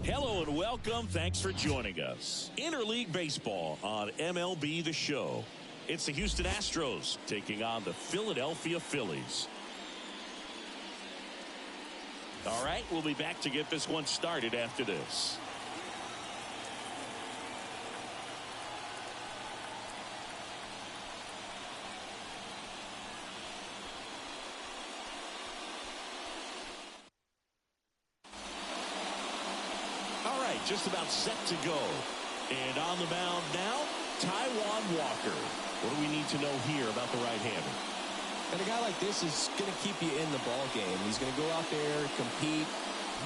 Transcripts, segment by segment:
Hello and welcome. Thanks for joining us. Interleague Baseball on MLB The Show. It's the Houston Astros taking on the Philadelphia Phillies. All right, we'll be back to get this one started after this. Just about set to go. And on the mound now, Taijuan Walker. What do we need to know here about the right-hander? And a guy like this is going to keep you in the ball game. He's going to go out there, compete.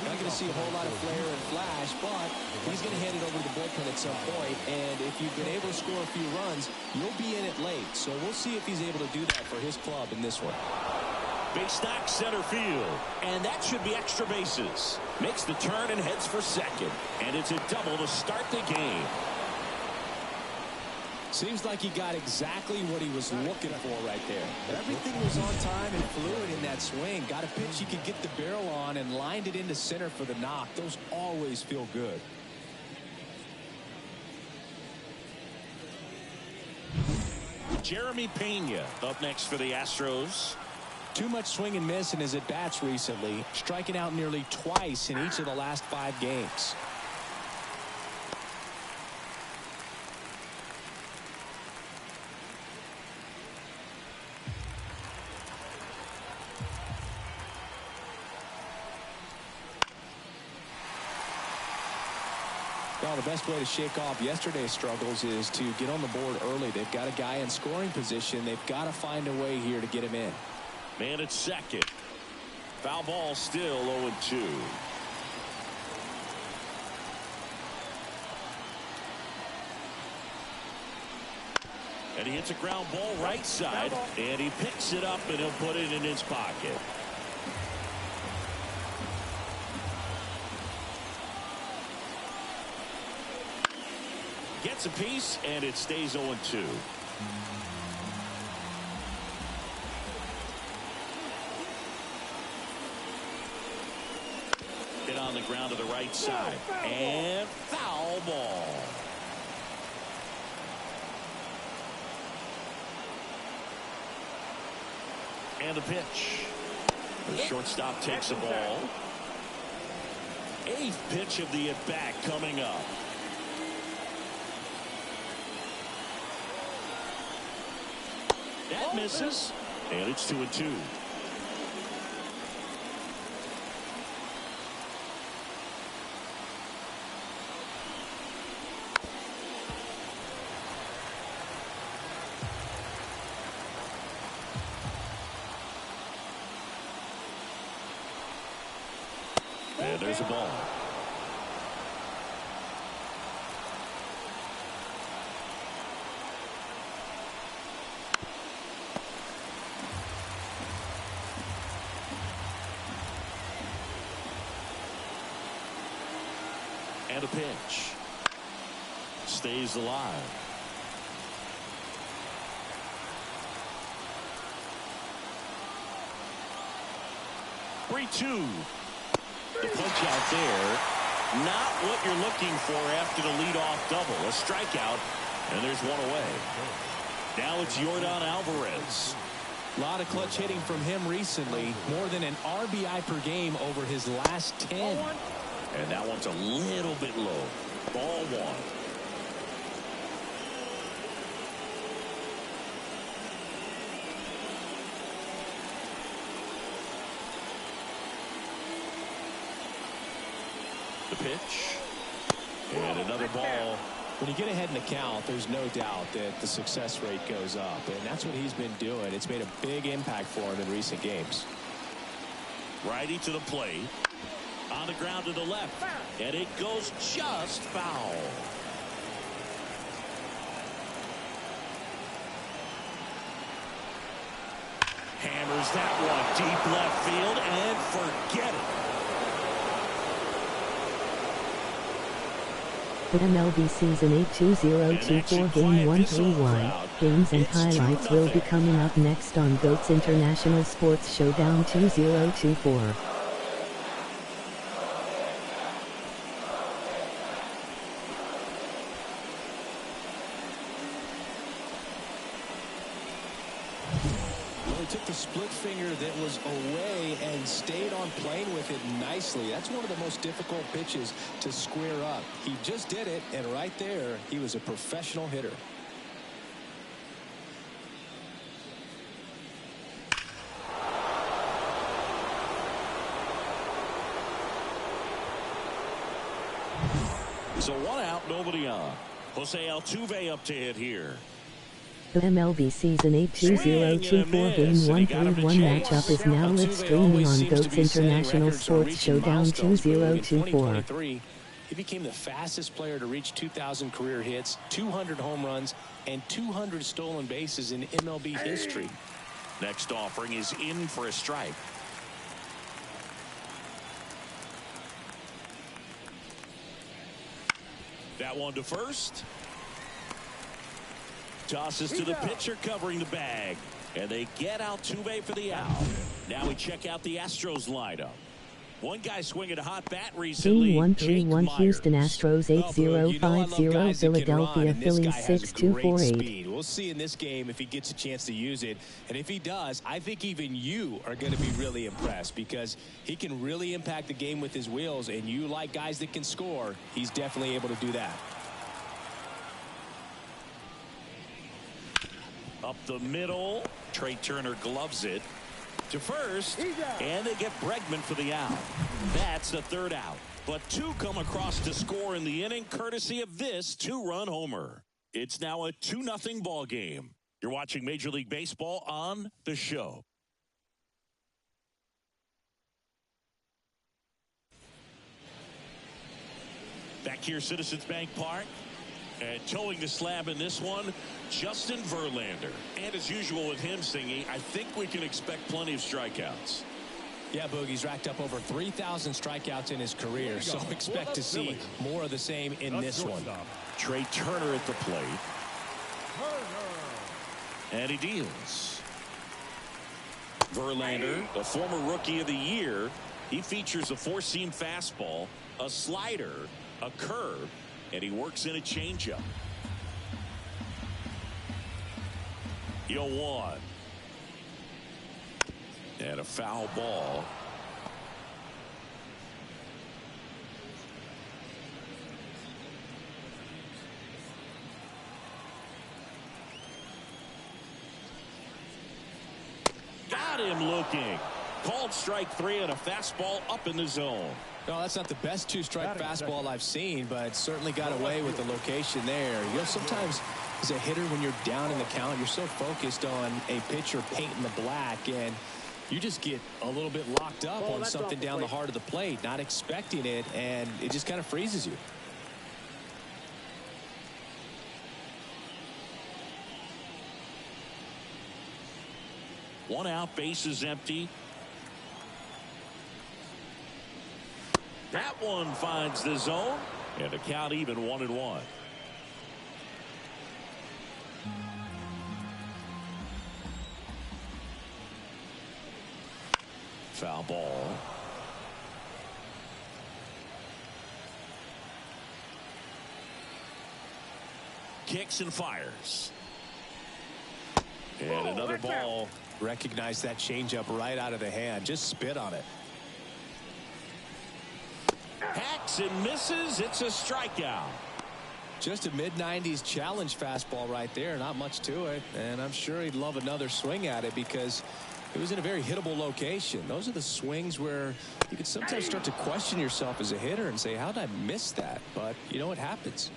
Not going to see a whole lot of flair and flash, but he's going to hand it over to the bullpen at some point. And if you've been able to score a few runs, you'll be in it late. So we'll see if he's able to do that for his club in this one. Big stock center field, and that should be extra bases. Makes the turn and heads for second, and it's a double to start the game. Seems like he got exactly what he was looking for right there. Everything was on time and fluid in that swing. Got a pitch he could get the barrel on and lined it into center for the knock. Those always feel good. Jeremy Pena up next for the Astros. Too much swing and miss in his at-bats recently, striking out nearly twice in each of the last 5 games. Well, the best way to shake off yesterday's struggles is to get on the board early. They've got a guy in scoring position. They've got to find a way here to get him in. Man at second. Foul ball, still 0-2. And he hits a ground ball right side, and he picks it up and he'll put it in his pocket. Gets a piece, and it stays 0-2. Hit on the ground to the right side, and foul ball. And the pitch. The shortstop takes the ball. 8th pitch of the at-bat coming up. That misses, and it's 2-2. And there's a ball. And a pitch. Stays alive. Three-two. The punch out there. Not what you're looking for after the leadoff double. A strikeout, and there's one away. Now it's Yordan Alvarez. A lot of clutch hitting from him recently. More than an RBI per game over his last 10. And that one's a little bit low. Ball 1. The pitch. And another ball. When you get ahead in the count, there's no doubt that the success rate goes up. And that's what he's been doing. It's made a big impact for him in recent games. Righty to the plate. On the ground to the left. And it goes just foul. Hammers that one deep left field and forget it. The MLB Season 8 2024 Game 131 games and highlights will be coming up next on GOAT's International Sports Showdown 2024. took the split finger that was away and stayed on playing with it nicely. That's one of the most difficult pitches to square up. He just did it, and right there, he was a professional hitter. So 1 out, nobody on. Jose Altuve up to hit here. The MLB Season 8 2024 Game 131 matchup is now live streaming on GOAT's International Sports Showdown 2024. He became the fastest player to reach 2,000 career hits, 200 home runs, and 200 stolen bases in MLB history. Next offering is in for a strike. That one to first. Tosses to the pitcher covering the bag. And they get Altuve for the out. Now we check out the Astros lineup. One guy swinging a hot bat recently. Game 131 Houston Astros 8050 Philadelphia Phillies 6248. We'll see in this game if he gets a chance to use it. And if he does, I think even you are going to be really impressed because he can really impact the game with his wheels. And you like guys that can score, he's definitely able to do that. Up the middle. Trey Turner gloves it to first, and they get Bregman for the out. That's the third out, but 2 come across to score in the inning courtesy of this 2-run homer. It's now a 2-0 ball game. You're watching Major League Baseball on The Show. Back here, Citizens Bank Park. And towing the slab in this one, Justin Verlander. And as usual with him singing, I think we can expect plenty of strikeouts. Yeah, Boogie's racked up over 3,000 strikeouts in his career, so expect to see more of the same in this one. Trey Turner at the plate. And he deals. Verlander, the former Rookie of the Year, he features a 4-seam fastball, a slider, a curve, and he works in a changeup. 0-1. And a foul ball. Got him looking. Called strike 3 and a fastball up in the zone. No, that's not the best 2-strike fastball I've seen, but certainly got away with the location there. You know, sometimes as a hitter, when you're down in the count, you're so focused on a pitcher painting the black, and you just get a little bit locked up on something down the heart of the plate, not expecting it, and it just kind of freezes you. One out, base is empty. That one finds the zone, and the count even 1-1. Foul ball. Kicks and fires. And another ball. Recognize that changeup right out of the hand. Just spit on it. Hacks and misses. It's a strikeout. Just a mid-90s challenge fastball right there. Not much to it. And I'm sure he'd love another swing at it because it was in a very hittable location. Those are the swings where you can sometimes start to question yourself as a hitter and say, how did I miss that? But, you know, it happens.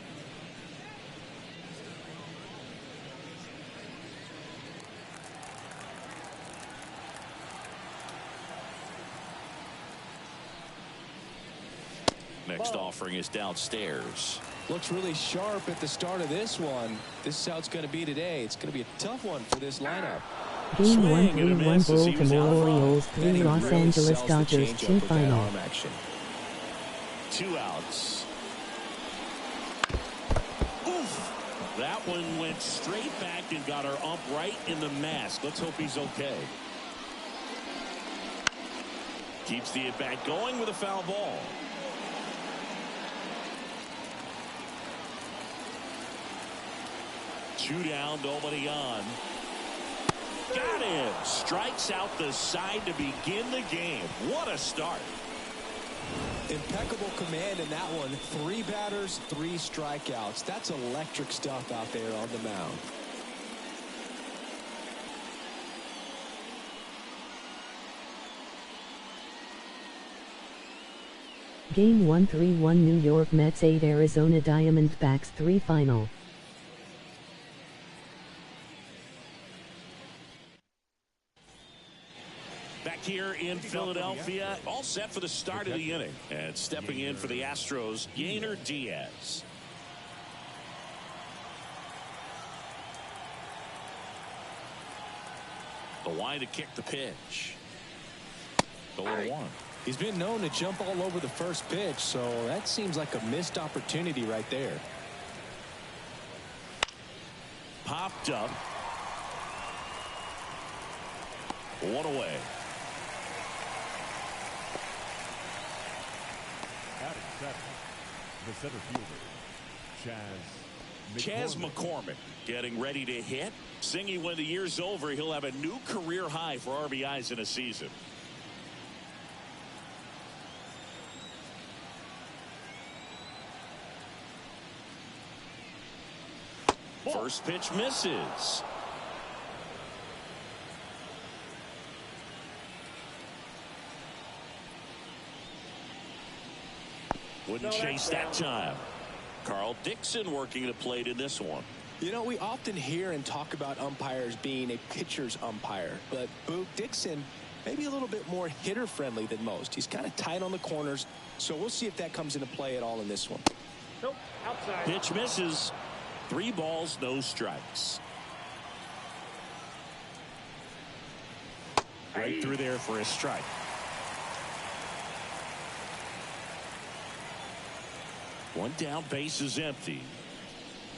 Next offering is downstairs. Looks really sharp at the start of this one. This is how it's going to be today. It's going to be a tough one for this lineup. Game 131 Baltimore Orioles 3 Los Angeles Dodgers 2 final. 2 outs. Oof. That one went straight back and got our ump right in the mask. Let's hope he's okay. Keeps the at-bat going with a foul ball. Two down, nobody on. Got him. Strikes out the side to begin the game. What a start. Impeccable command in that one. 3 batters, 3 strikeouts. That's electric stuff out there on the mound. Game 1 3-1 New York Mets 8 Arizona Diamondbacks 3 final. Back here in Philadelphia, all set for the start of the inning. And stepping in for the Astros, Yainer Diaz. The line to kick the pitch. The 1-1. He's been known to jump all over the first pitch, so that seems like a missed opportunity right there. Popped up. 1 away. The center fielder, Chas McCormick getting ready to hit. Singing when the year's over, he'll have a new career high for RBIs in a season. First pitch misses. Wouldn't chase that time. Carl Dixon working the plate in this one. You know, we often hear and talk about umpires being a pitcher's umpire, but Boog Dixon maybe a little bit more hitter friendly than most. He's kind of tight on the corners, so we'll see if that comes into play at all in this one. Nope, outside. Pitch misses. 3 balls, no strikes. Right through there for a strike. One down, base is empty.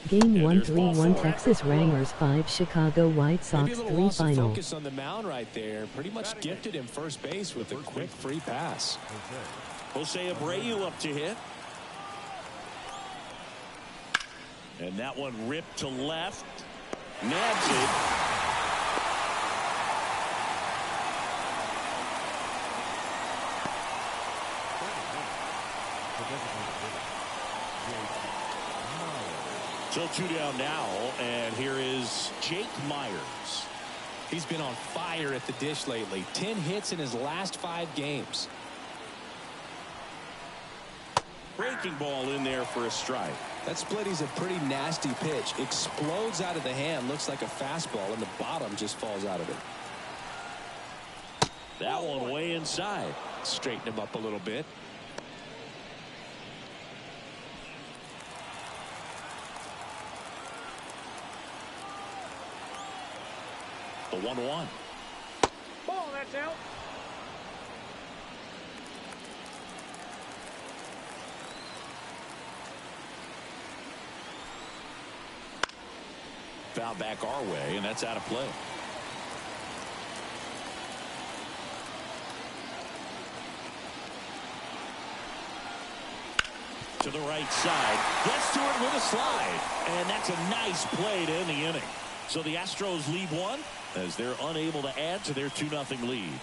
Game 1 3-1 Texas Rangers 5 Chicago White Sox 3 final. Focus on the mound right there. Pretty much gifted him first base with a quick free pass. Jose Abreu up to hit. And that one ripped to left. Nabs it. So 2 down now, and here is Jake Myers. He's been on fire at the dish lately. 10 hits in his last 5 games. Breaking ball in there for a strike. That splitty's a pretty nasty pitch. Explodes out of the hand. Looks like a fastball, and the bottom just falls out of it. That one way inside. Straighten him up a little bit. The 1-1. Ball, that's out. Foul back our way, and that's out of play. To the right side. Gets to it with a slide. And that's a nice play to end the inning. So the Astros lead 1 as they're unable to add to their 2-0 lead.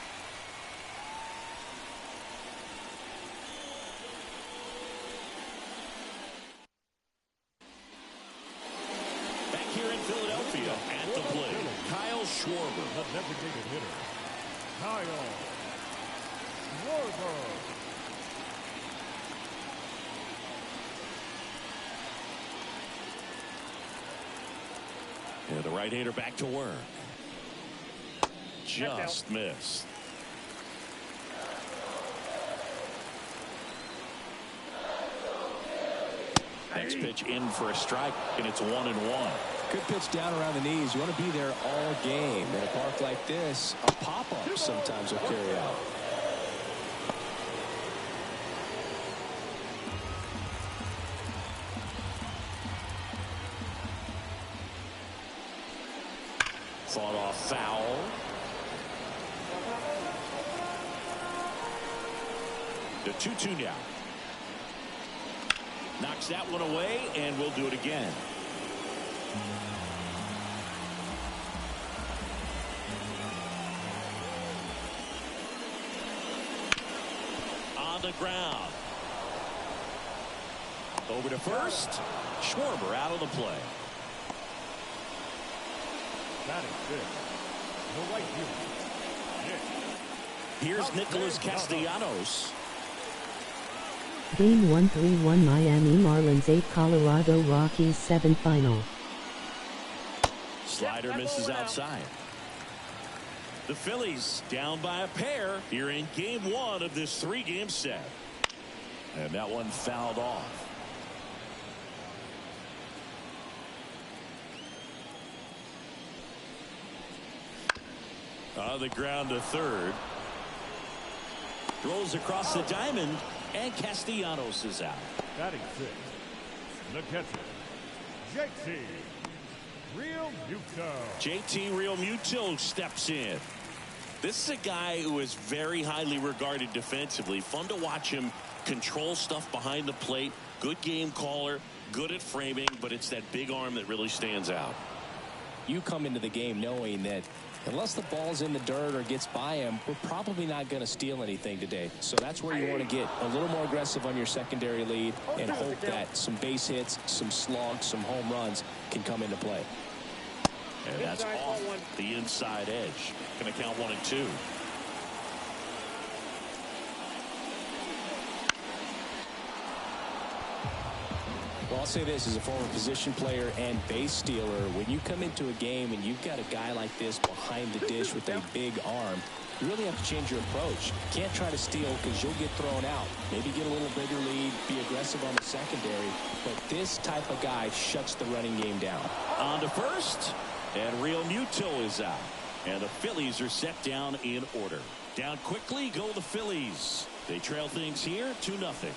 Back here in Philadelphia at the plate, Kyle Schwarber. the designated hitter, Kyle Schwarber. Yeah, the right-hander back to work. Just missed. Next pitch in for a strike, and it's 1-1. Good pitch down around the knees. You want to be there all game. In a park like this, a pop-up sometimes will carry out. Fought off foul. The 2-2 now. Knocks that one away, and we'll do it again. on the ground. Over to first. Schwarber out of the play. Batting fifth, the right fielder, Here's Nicholas Castellanos. Game 1 3-1 Miami Marlins 8 Colorado Rockies 7 final. Slider misses outside. The Phillies down by a pair here in game 1 of this 3-game set. And that one fouled off. On the ground to third. Throws across the diamond, and Castellanos is out. batting sixth, the catcher, JT Realmuto. JT Realmuto steps in. This is a guy who is very highly regarded defensively. Fun to watch him control stuff behind the plate. Good game caller, good at framing, but it's that big arm that really stands out. You come into the game knowing that unless the ball's in the dirt or gets by him, we're probably not going to steal anything today. So that's where you want to get a little more aggressive on your secondary lead and hope that some base hits, some slugs, some home runs can come into play. And that's off the inside edge. Going to count 1 and 2. Well, I'll say this as a former position player and base stealer. When you come into a game and you've got a guy like this behind the dish with a big arm, you really have to change your approach. Can't try to steal because you'll get thrown out. Maybe get a little bigger lead, be aggressive on the secondary. But this type of guy shuts the running game down. On to first, and Realmuto is out. And the Phillies are set down in order. Down quickly go the Phillies. They trail things here 2-0.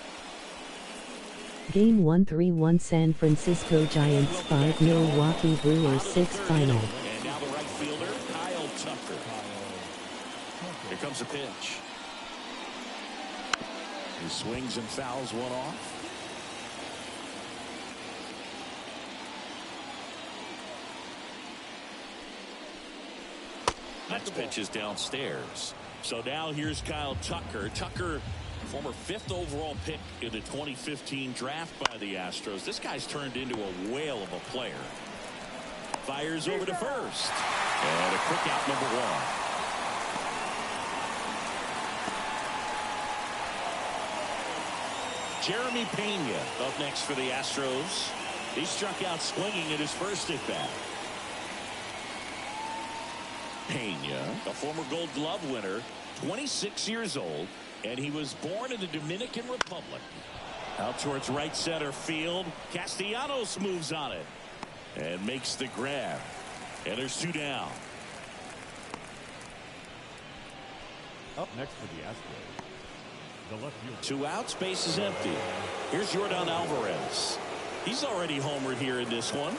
Game 1 3-1 San Francisco Giants 5 Milwaukee Brewers 6 final. And now the right fielder, Kyle Tucker. Here comes a pitch. He swings and fouls one off. Next pitch is downstairs. So now here's Kyle Tucker. Tucker, former 5th overall pick in the 2015 draft by the Astros. This guy's turned into a whale of a player. Fires over to first. And a quick out, number 1. Jeremy Pena up next for the Astros. He struck out swinging at his first at bat. Pena, a former Gold Glove winner, 26 years old, and he was born in the Dominican Republic. Out towards right center field. Castellanos moves on it and makes the grab. And there's 2 down. Up next for the Astros, the left fielder. 2 outs, base is empty. Here's Yordan Alvarez. He's already homered here in this one.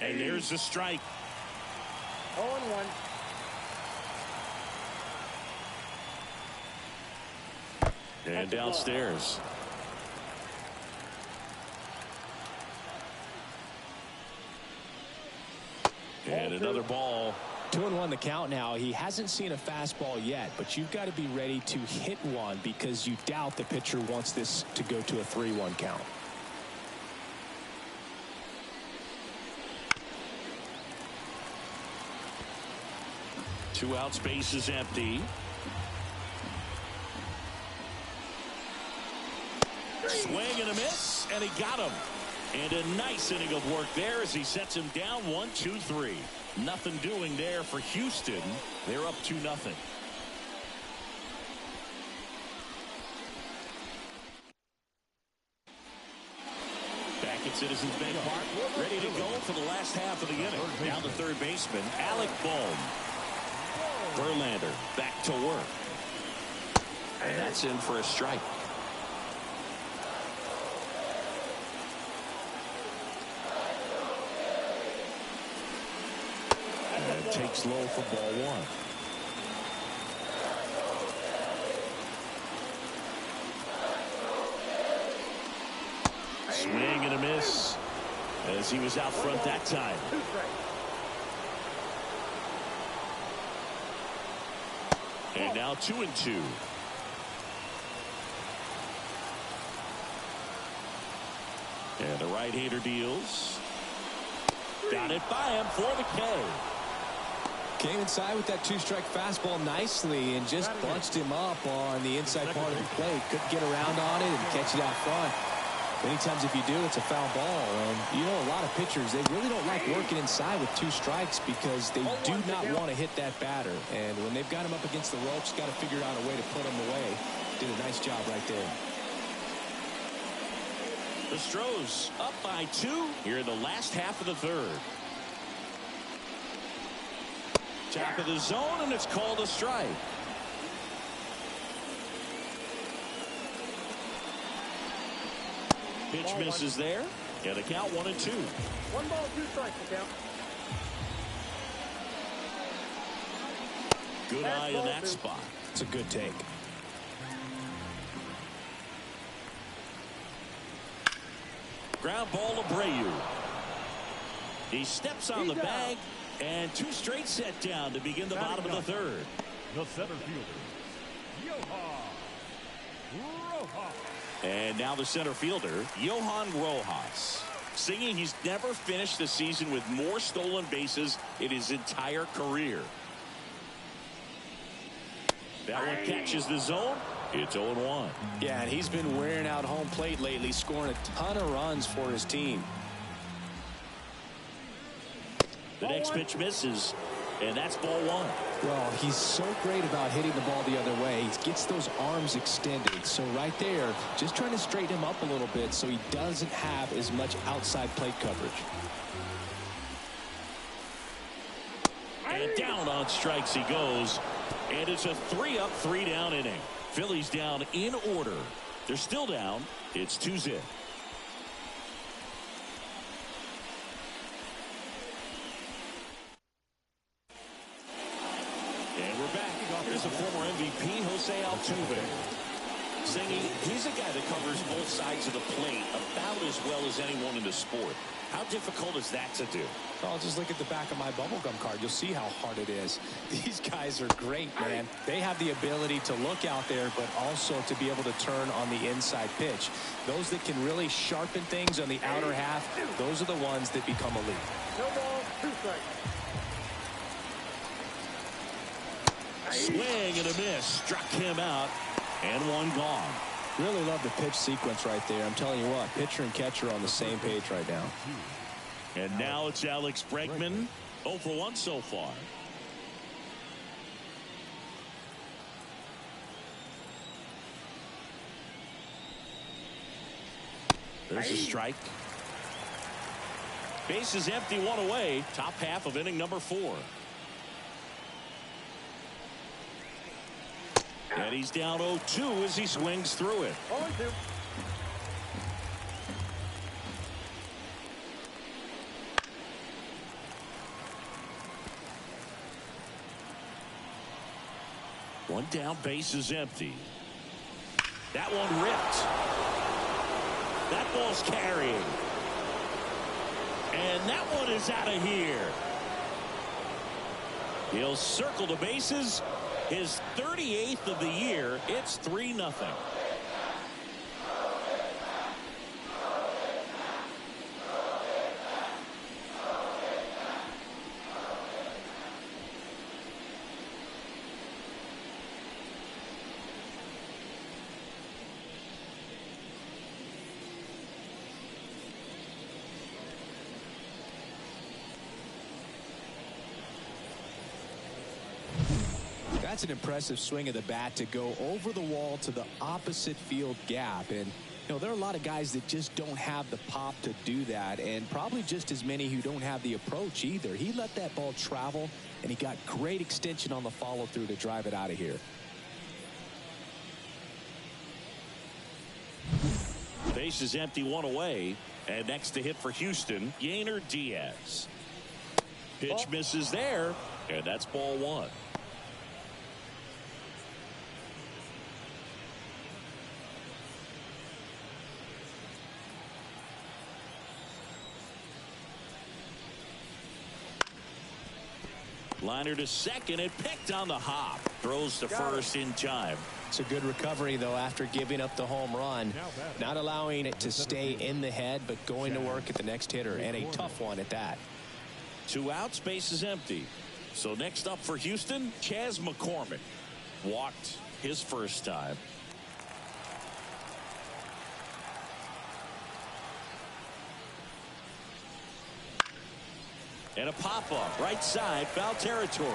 And there's the strike. 0-1. And downstairs. And another ball. 2-1 the count now. He hasn't seen a fastball yet, but you've got to be ready to hit one because you doubt the pitcher wants this to go to a 3-1 count. Two outs, base is empty. Swing and a miss, and he got him. And a nice inning of work there as he sets him down 1-2-3. Nothing doing there for Houston. They're up 2-0. Back at Citizens Bank Park, ready to go for the last half of the inning. Down the third baseman, Alec Bohm. Verlander back to work. And that's in for a strike. And takes low for ball 1. Swing and a miss as he was out front that time. And now 2-2. And the right-hander deals. Got it by him for the K. Came inside with that two-strike fastball nicely and just bunched him up on the inside part of the plate. Couldn't get around on it and catch it out front. Many times if you do, it's a foul ball. And you know, a lot of pitchers, they really don't like working inside with two strikes because they do not want to hit that batter. And when they've got him up against the ropes, got to figure out a way to put him away. Did a nice job right there. The Astros up by 2 here in the last half of the third. Top of the zone, and it's called a strike. Pitch misses there, and the count 1-2. 1 ball, 2 strikes, the count. Good eye in that spot. It's a good take. Ground ball to Abreu. He steps on the bag, and 2 straight set down to begin the bottom of the third. The center fielder, Johan Rojas. And now the center fielder, Johan Rojas. Singing he's never finished the season with more stolen bases in his entire career. That one catches the zone. It's 0-1. Yeah, and he's been wearing out home plate lately, scoring a ton of runs for his team. The next pitch misses, and that's ball 1. Well, he's so great about hitting the ball the other way. He gets those arms extended. So right there, just trying to straighten him up a little bit so he doesn't have as much outside plate coverage. And down on strikes he goes. And it's a 3-up, 3-down inning. Phillies down in order. They're still down. It's 2-0. And we're back. Here's a former MVP, Jose Altuve. Singing, he's a guy that covers both sides of the plate about as well as anyone in the sport. How difficult is that to do? I'll just look at the back of my bubblegum card. You'll see how hard it is. These guys are great, man. They have the ability to look out there, but also to be able to turn on the inside pitch. Those that can really sharpen things on the outer half, those are the ones that become elite. No ball, 2 strikes. Swing and a miss. Struck him out. And one gone. Really love the pitch sequence right there. I'm telling you what, pitcher and catcher on the same page right now. And now it's Alex Bregman. 0 for 1 so far. There's a strike. Base is empty, 1 away. Top half of inning number 4. And he's down 0-2 as he swings through it. 0-2. One down, base is empty. That one ripped. That ball's carrying. And that one is out of here. He'll circle the bases. His 38th of the year. It's 3-0. That's an impressive swing of the bat to go over the wall to the opposite field gap. And, you know, there are a lot of guys that just don't have the pop to do that, and probably just as many who don't have the approach either. He let that ball travel, and he got great extension on the follow-through to drive it out of here. Base is empty, 1 away. And next to hit for Houston, Yainer Diaz. Pitch misses there, and that's ball 1. Liner to second and picked on the hop. Throws to first in time. It's a good recovery, though, after giving up the home run. Not allowing it to stay in the head, but going to work at the next hitter, and a tough one at that. 2 outs, base is empty. So next up for Houston, Chas McCormick. Walked his first time. And a pop-up, right side, foul territory.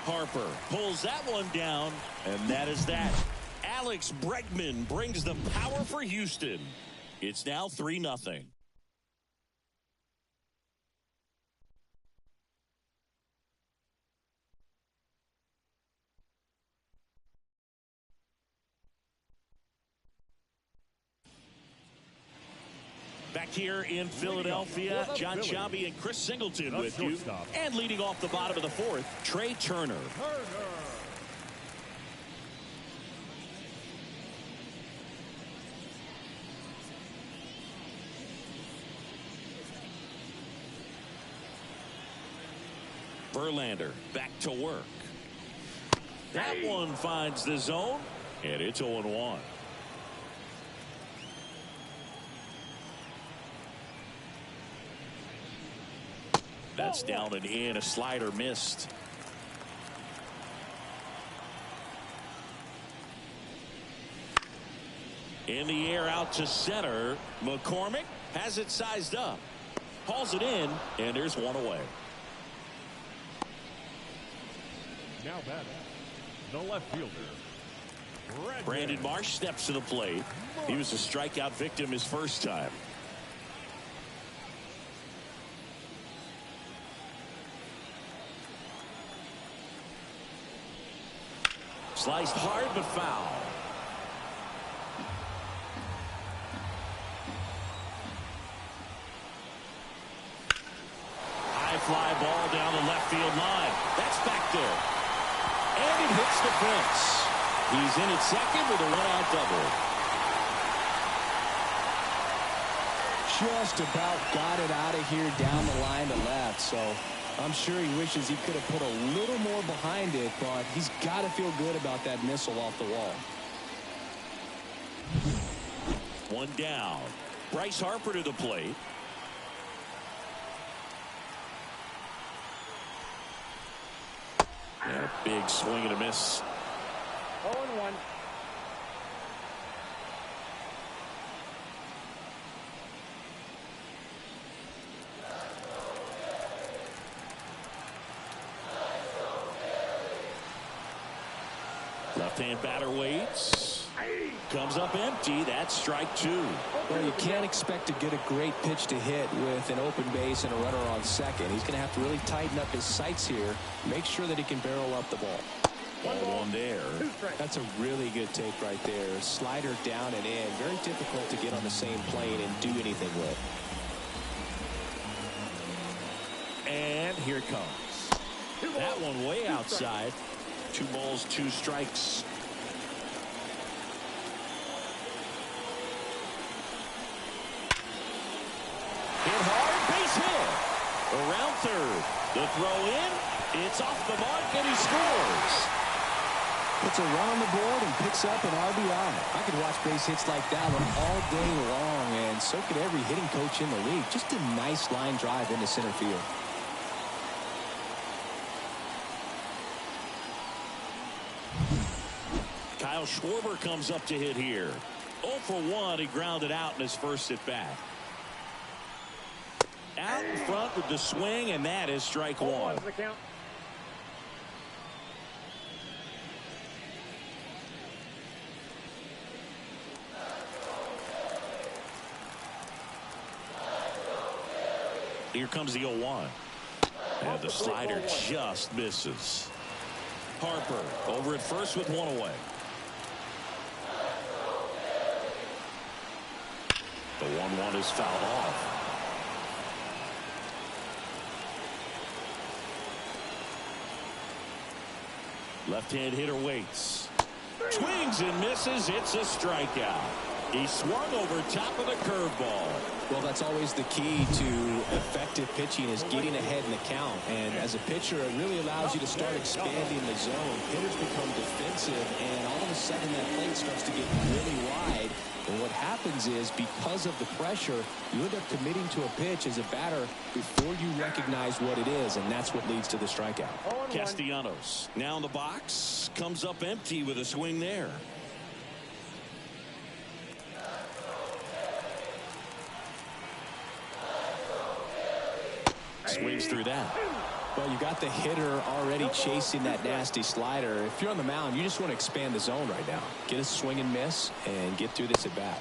Harper pulls that one down, and that is that. Alex Bregman brings the power for Houston. It's now 3-0. Back here in Philadelphia, John Sciambi and Chris Singleton with you. And leading off the bottom of the 4th, Trey Turner. Verlander back to work. That one finds the zone, and it's 0-1. That's down and in. A slider missed. In the air out to center. McCormick has it sized up. Hauls it in, and there's one away. Now batting, the left fielder, Brandon Marsh steps to the plate. He was a strikeout victim his first time. Sliced hard but foul. High fly ball down the left field line. That's back there. And it hits the fence. He's in at second with a 1-out double. Just about got it out of here down the line to left. So I'm sure he wishes he could have put a little more behind it, but he's got to feel good about that missile off the wall. One down. Bryce Harper to the plate. And a big swing and a miss. 0-1. Left-hand batter waits. Comes up empty. That's strike 2. Well, you can't expect to get a great pitch to hit with an open base and a runner on second. He's going to have to really tighten up his sights here. Make sure that he can barrel up the ball. Ball there. That's a really good take right there. Slider down and in. Very difficult to get on the same plane and do anything with. And here it comes. That one way outside. 2 balls, 2 strikes. Hit hard, base hit. Around third. The throw in. It's off the mark, and he scores. Puts a run on the board and picks up an RBI. I could watch base hits like that one all day long, and so could every hitting coach in the league. Just a nice line drive into center field. Kyle Schwarber comes up to hit here. 0 for 1. He grounded out in his first at bat. Out in front with the swing, and that is strike 1. Here comes the 0-1. And the slider just misses. Harper over at first with 1 away. The 1-1 is fouled off. Left-hand hitter waits. Swings and misses. It's a strikeout. He swung over top of the curveball. Well, that's always the key to effective pitching, is getting ahead in the count. And as a pitcher, it really allows you to start expanding the zone. Hitters become defensive, and all of a sudden that plate starts to get really wide. And what happens is, because of the pressure, you end up committing to a pitch as a batter before you recognize what it is, and that's what leads to the strikeout. Castellanos now in the box, comes up empty with a swing there. Swings through that. Well, you got the hitter already chasing that nasty slider. If you're on the mound, you just want to expand the zone right now. Get a swing and miss and get through this at bat.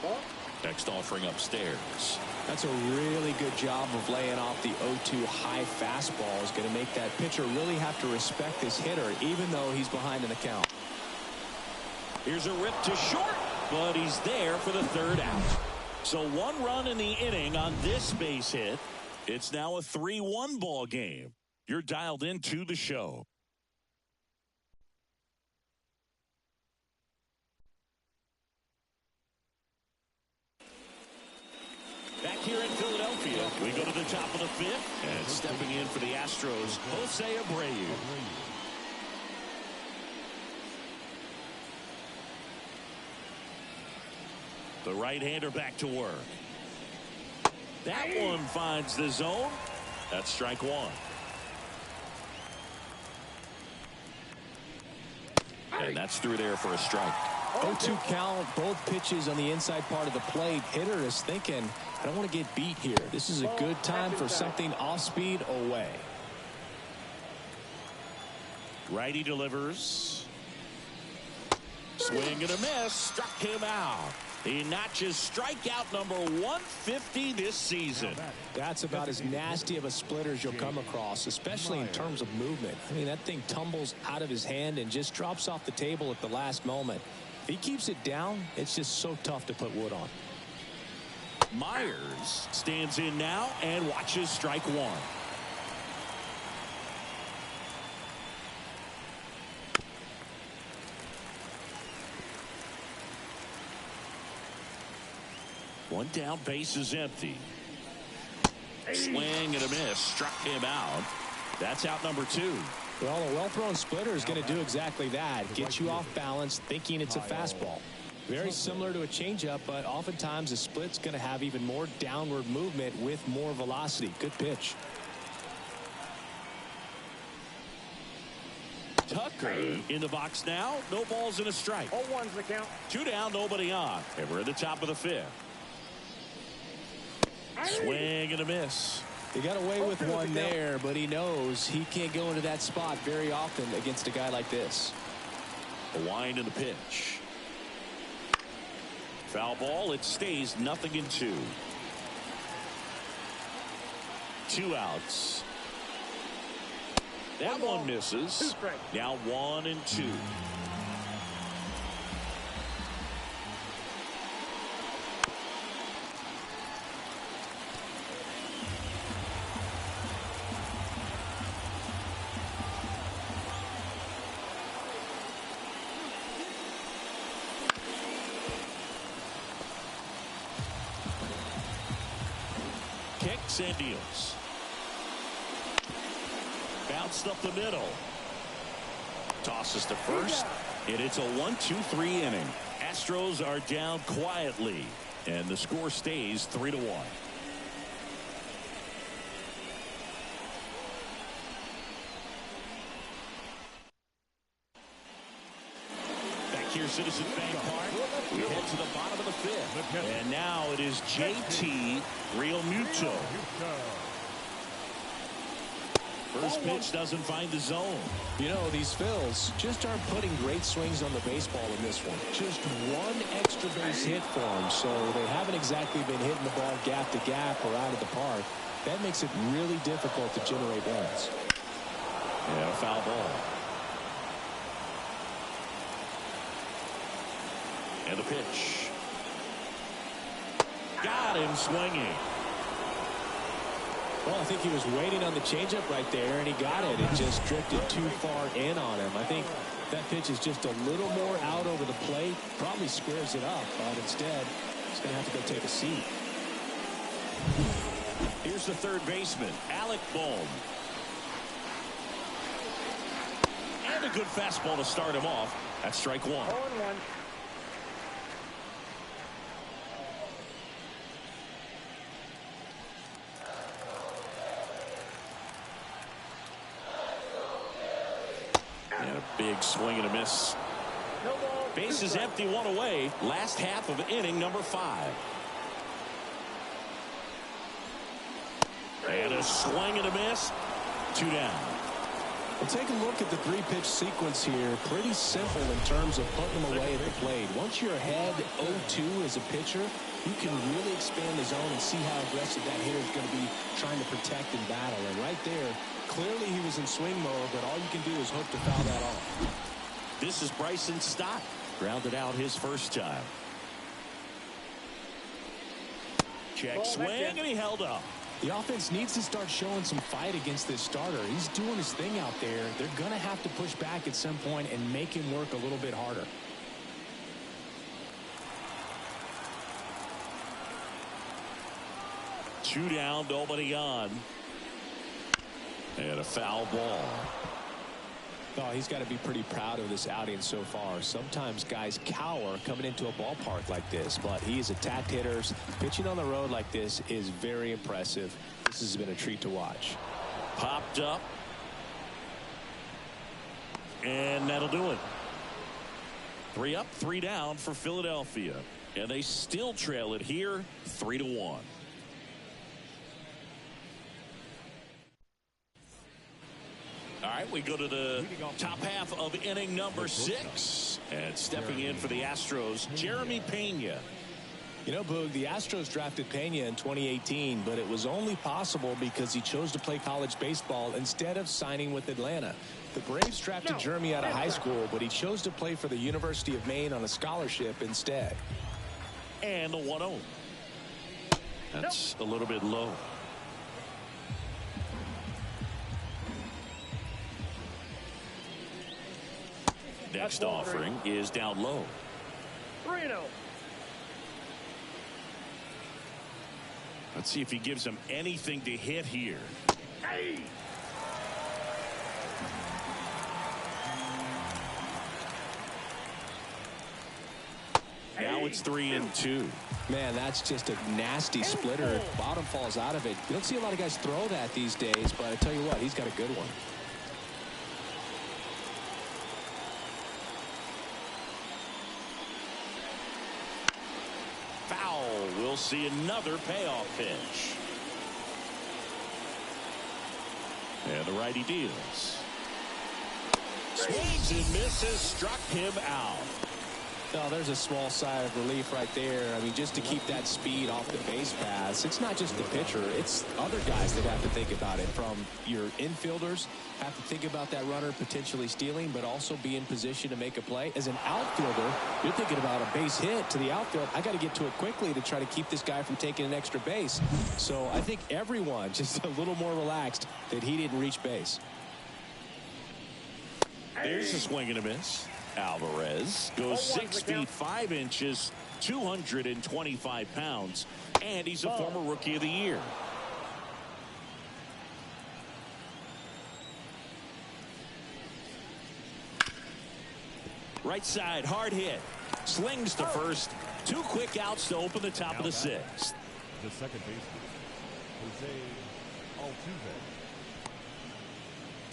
Next offering upstairs. That's a really good job of laying off the 0-2 high fastball. Is going to make that pitcher really have to respect this hitter, even though he's behind in the count. Here's a rip to short, but he's there for the third out. So 1 run in the inning on this base hit. It's now a 3-1 ball game. You're dialed into the show. Back here in Philadelphia, we go to the top of the 5th, and stepping in for the Astros, Jose Abreu. The right-hander back to work. That one finds the zone. That's strike 1. And that's through there for a strike. 0-2 count, both pitches on the inside part of the plate. Hitter is thinking, I don't want to get beat here. This is a good time for something off speed away. Righty delivers. Swing and a miss. Struck him out. He notches strikeout number 150 this season. That's about as nasty of a splitter as you'll come across, especially in terms of movement. I mean, that thing tumbles out of his hand and just drops off the table at the last moment. If he keeps it down, it's just so tough to put wood on. Myers stands in now and watches strike 1. One down, base is empty. Swing and a miss. Struck him out. That's out number 2. Well, a well-thrown splitter is going to do exactly that. Get you off balance, thinking it's a fastball. Very similar to a changeup, but oftentimes a split's going to have even more downward movement with more velocity. Good pitch. Tucker in the box now. No balls and a strike. 0-1's the count. 2 down, nobody on. And we're at the top of the 5th. Swing and a miss. He got away with one there, but he knows he can't go into that spot very often against a guy like this. A wind in the pitch. Foul ball. It stays 0-2. 2 outs. That one misses. Now 1-2. Kicks and deals. Bounced up the middle. Tosses to first. And it's a 1-2-3 inning. Astros are down quietly. And the score stays 3-1. Back here, Citizens Bank Park. We head to the bottom of the 5th. And now it is JT Realmuto. First pitch doesn't find the zone. You know, these Phils just aren't putting great swings on the baseball in this one. Just one extra base hit for them, so they haven't exactly been hitting the ball gap to gap or out of the park. That makes it really difficult to generate runs. Yeah, foul ball. And the pitch. Got him swinging. Well, I think he was waiting on the changeup right there, and he got it. It just drifted too far in on him. I think that pitch is just a little more out over the plate. Probably squares it up, but instead He's going to have to go take a seat. Here's the third baseman, Alec Bohm. And a good fastball to start him off. That's strike one. 0-1. And a big swing and a miss. No ball. Base is empty, one away. Last half of inning number 5. And a swing and a miss. 2 down. Well, take a look at the 3-pitch sequence here. Pretty simple in terms of putting them away at the plate. Once you're ahead 0-2 as a pitcher, you can really expand the zone and see how aggressive that hitter is going to be trying to protect and battle. And right there, clearly he was in swing mode, but all you can do is hope to foul that off. This is Bryson Stott. Grounded out his first time. Check swing, and he held up. The offense needs to start showing some fight against this starter. He's doing his thing out there. They're going to have to push back at some point and make him work a little bit harder. Two down, nobody on. And a foul ball. Oh, he's got to be pretty proud of this outing so far. Sometimes guys cower coming into a ballpark like this, but he's attacked hitters. Pitching on the road like this is very impressive. This has been a treat to watch. Popped up. And that'll do it. 3 up, 3 down for Philadelphia. And they still trail it here 3-1. All right, we go to the top half of inning number 6. And stepping in for the Astros, Jeremy Pena. You know, Boog, the Astros drafted Pena in 2018, but it was only possible because he chose to play college baseball instead of signing with Atlanta. The Braves drafted Jeremy out of high school, but he chose to play for the University of Maine on a scholarship instead. And a 1-0. That's a little bit low. Next offering is down low. 3-0. Let's see if he gives him anything to hit here. Hey. Now it's 3-2. Man, that's just a nasty splitter. Bottom falls out of it. You don't see a lot of guys throw that these days, but I tell you what, he's got a good one. Foul. We'll see another payoff pitch. And the righty deals. Swings and misses. Struck him out. Oh, there's a small sigh of relief right there. I mean, just to keep that speed off the base paths. It's not just the pitcher. It's other guys that have to think about it. From your infielders have to think about that runner potentially stealing, but also be in position to make a play. As an outfielder, you're thinking about a base hit to the outfield. I got to get to it quickly to try to keep this guy from taking an extra base. So I think everyone just a little more relaxed that he didn't reach base. There's a swing and a miss. Alvarez goes 6 feet 5 inches, 225 pounds, and he's a former Rookie of the Year. Right side, hard hit. Slings to first. 2 quick outs to open the top of the 6th. The second baseman, Jose Altuve.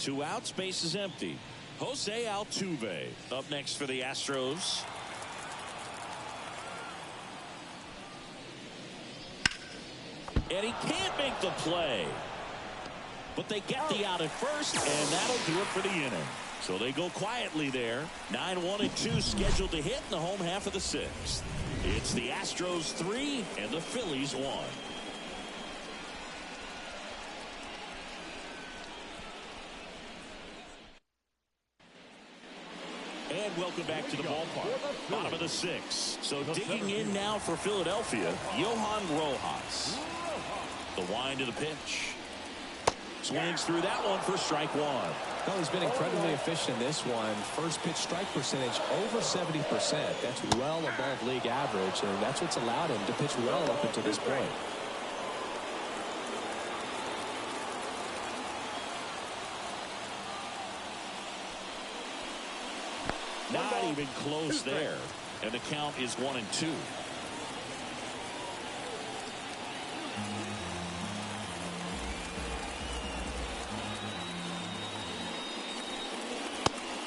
2 outs, base is empty. Jose Altuve up next for the Astros. And he can't make the play. But they get the out at first, and that'll do it for the inning. So they go quietly there. 9-1-2 scheduled to hit in the home half of the 6th. It's the Astros 3 and the Phillies 1. And welcome back to the ballpark. Bottom of the 6th. So digging in now for Philadelphia, Johan Rojas. The wind of the pitch. Swings through that one for strike 1. No, he's been incredibly efficient in this one. First pitch strike percentage over 70%. That's well above league average, and that's what's allowed him to pitch well up until this point. Not even close there. And the count is 1-2.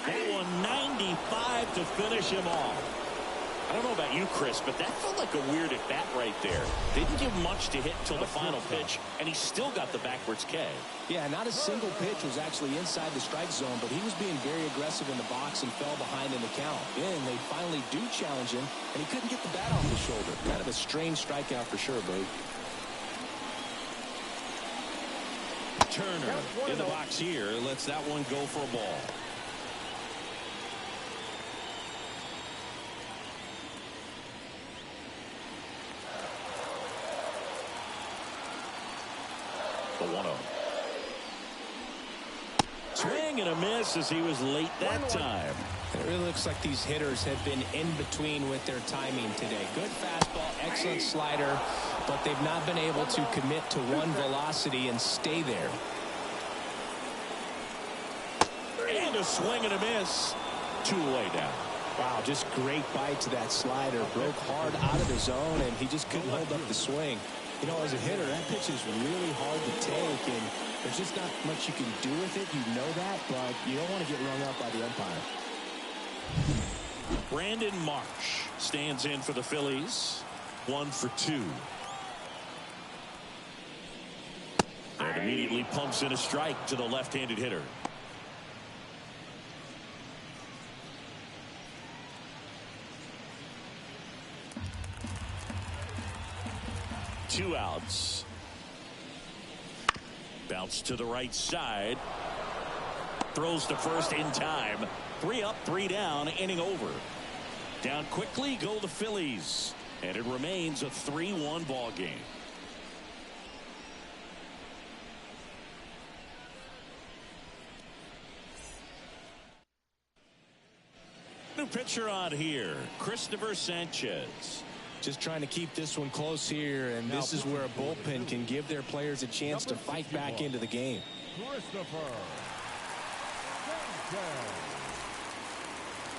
That one 95 to finish him off. I don't know about you, Chris, but that felt like a weird at bat right there. Didn't give much to hit until the final pitch, and he still got the backwards K. Yeah, not a single pitch was actually inside the strike zone, but he was being very aggressive in the box and fell behind in the count. Then they finally do challenge him, and he couldn't get the bat off the shoulder. Kind of a strange strikeout for sure, Boo. Turner in the box here lets that one go for a ball. The 1-0. Swing and a miss as he was late that time. It really looks like these hitters have been in between with their timing today. Good fastball, excellent slider, but they've not been able to commit to one velocity and stay there. And a swing and a miss. 2 away down. Wow, just great bite to that slider. Broke hard out of the zone, and he just couldn't hold up the swing. You know, as a hitter, that pitch is really hard to take, and there's just not much you can do with it. You know that, but you don't want to get rung up by the umpire. Brandon Marsh stands in for the Phillies. 1 for 2. And immediately pumps in a strike to the left-handed hitter. Two outs. Bounce to the right side. Throws to first in time. 3 up, 3 down, inning over. Down quickly go the Phillies. And it remains a 3-1 ball game. New pitcher on here, Christopher Sanchez. Just trying to keep this one close here, and this is where a bullpen can give their players a chance to fight back into the game.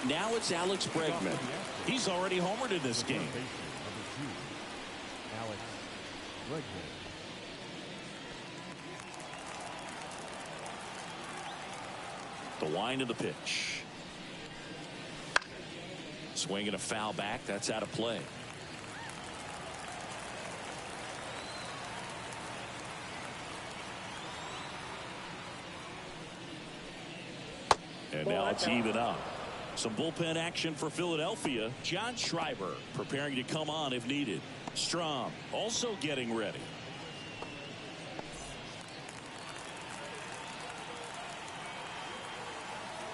Now it's Alex Bregman. He's already homered in this game. Alex Bregman. The wind of the pitch. Swing and a foul back. That's out of play. And now it's even up. Some bullpen action for Philadelphia. John Schreiber preparing to come on if needed. Strom also getting ready.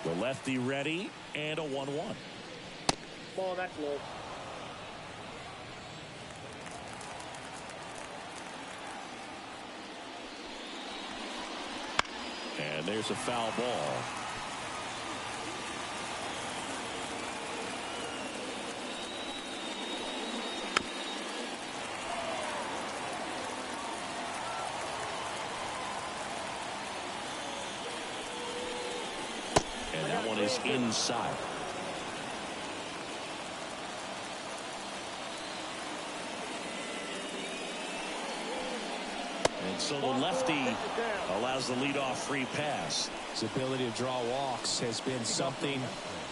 The lefty ready, and a 1-1. Ball, that's low. And there's a foul ball. And that one is inside. And so the lefty allows the leadoff free pass. His ability to draw walks has been something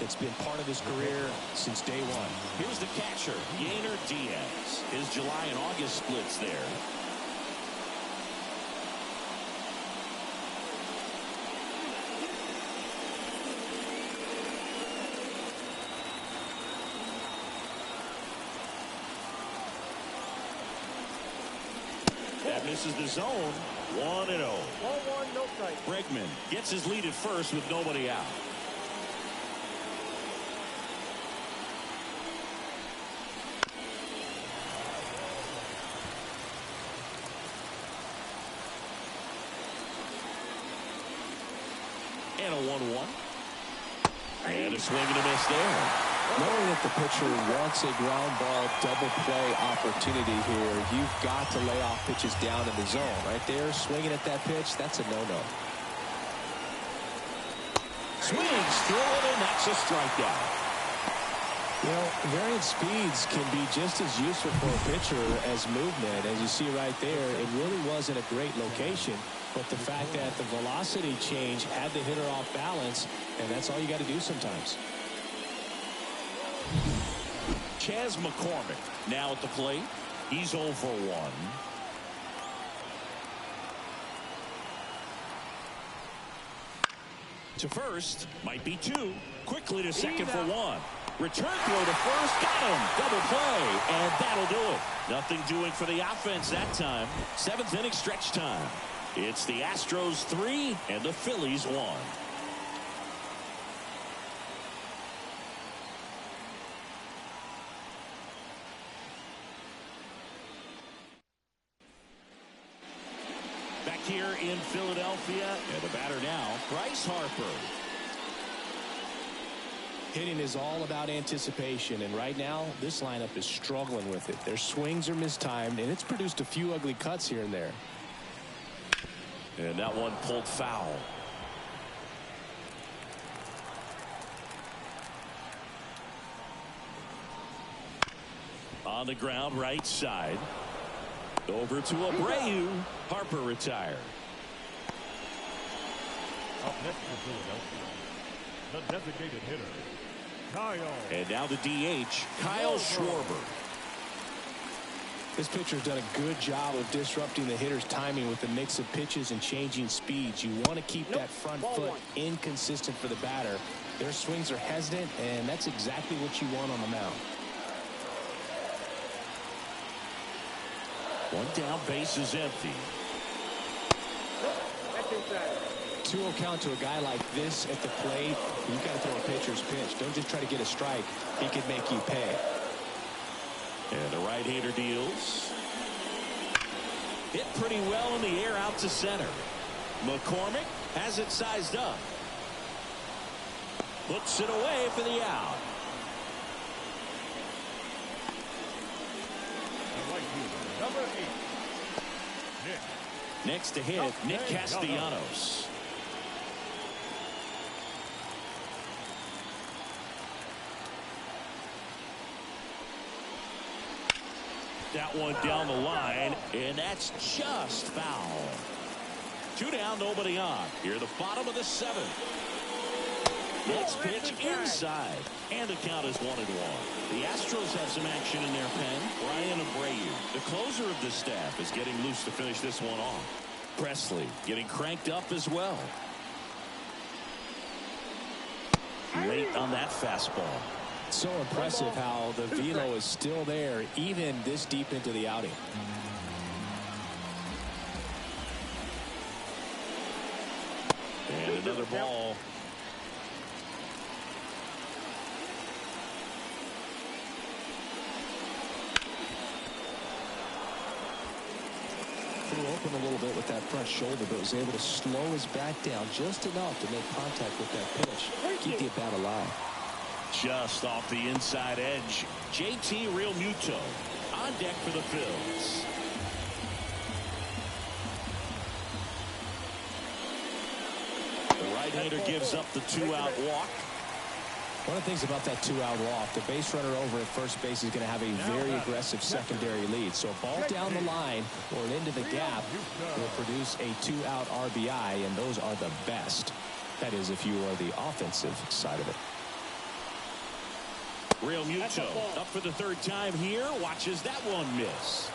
that's been part of his career since day one. Here's the catcher, Yainer Diaz. His July and August splits there. That misses the zone. 1-0. 1-1, no strike. Bregman gets his lead at first with nobody out. And a swing and a miss there. Knowing that the pitcher wants a ground ball double play opportunity here, you've got to lay off pitches down in the zone. Right there, swinging at that pitch, that's a no-no. Swings through it, and that's a strikeout. You know, variant speeds can be just as useful for a pitcher as movement. As you see right there, it really wasn't a great location, but the fact that the velocity change had the hitter off balance, and that's all you got to do sometimes. Chas McCormick now at the plate. He's 0 for 1. To first, might be 2. Quickly to second for 1. Return throw to first, got him. Double play, and that'll do it. Nothing doing for the offense that time. 7th inning stretch time. It's the Astros 3 and the Phillies 1. Back here in Philadelphia, and the batter now, Bryce Harper. Hitting is all about anticipation, and right now this lineup is struggling with it. Their swings are mistimed, and it's produced a few ugly cuts here and there. And that one pulled foul. On the ground, right side. Over to Abreu. Harper retired. Up next for Philadelphia, the designated hitter, Kyle. And now the DH, Kyle Schwarber. This pitcher's done a good job of disrupting the hitter's timing with the mix of pitches and changing speeds. You want to keep that front foot inconsistent for the batter. Their swings are hesitant, and that's exactly what you want on the mound. One down, base is empty. That's inside. 2-0 count to a guy like this at the plate. You've got to throw a pitcher's pitch. Don't just try to get a strike. He could make you pay. And the right-hander deals. Hit pretty well in the air out to center. McCormick has it sized up. Puts it away for the out. Number 8, Nick. Next to hit, Nick Castellanos. That one down the line, and that's just foul. 2 down, nobody on. Here, the bottom of the 7th. Next pitch inside, and the count is 1-1. The Astros have some action in their pen. Brian Abreu, the closer of the staff, is getting loose to finish this one off. Presley getting cranked up as well. Late on that fastball. So impressive how the velo is still there even this deep into the outing. And another ball. Flew open a little bit with that front shoulder, but was able to slow his back down just enough to make contact with that pitch. Keep the at-bat alive. Just off the inside edge. JT Realmuto on deck for the Phillies. The right-hander gives up the 2-out walk. One of the things about that 2-out walk, the base runner over at first base is going to have a very aggressive secondary lead. So a ball down the line or into the gap will produce a 2-out RBI, and those are the best. That is, if you are the offensive side of it. Realmuto up for the 3rd time here. Watches that one miss.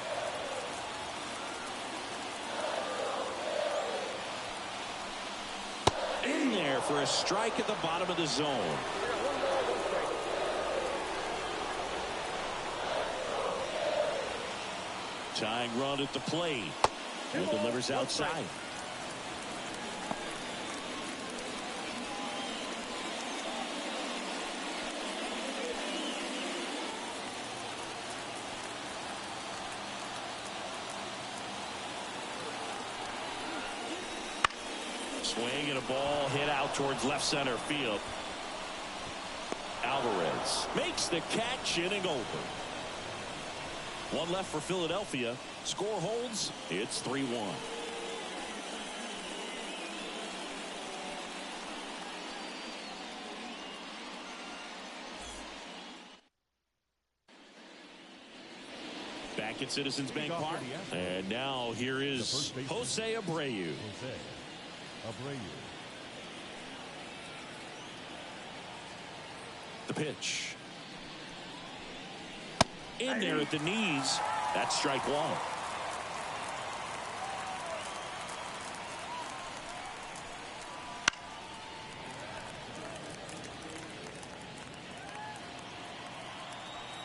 In there for a strike at the bottom of the zone. Tying run at the plate. And delivers outside. Swing and a ball hit out towards left center field. Makes the catch, inning over. One left for Philadelphia. Score holds. It's 3-1. Back at Citizens Bank Park. And now here is Jose Abreu. The pitch. In there at the knees. That's strike one.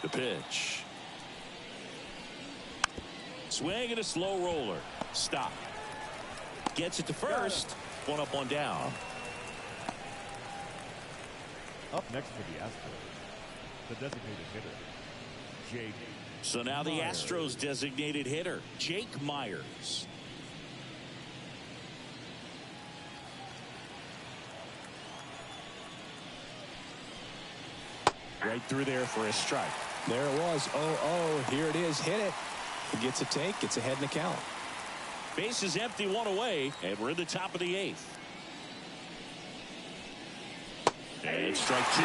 The pitch. Swing and a slow roller. Stop. Gets it to first. One up, one down. Up next for the Astros, the designated hitter, Jake. So now the Astros designated hitter, Jake Myers. Right through there for a strike. There it was. 0-0. Here it is. Hit it. He gets a take. Gets ahead in the count. Base is empty, one away, and we're in the top of the eighth. And strike two.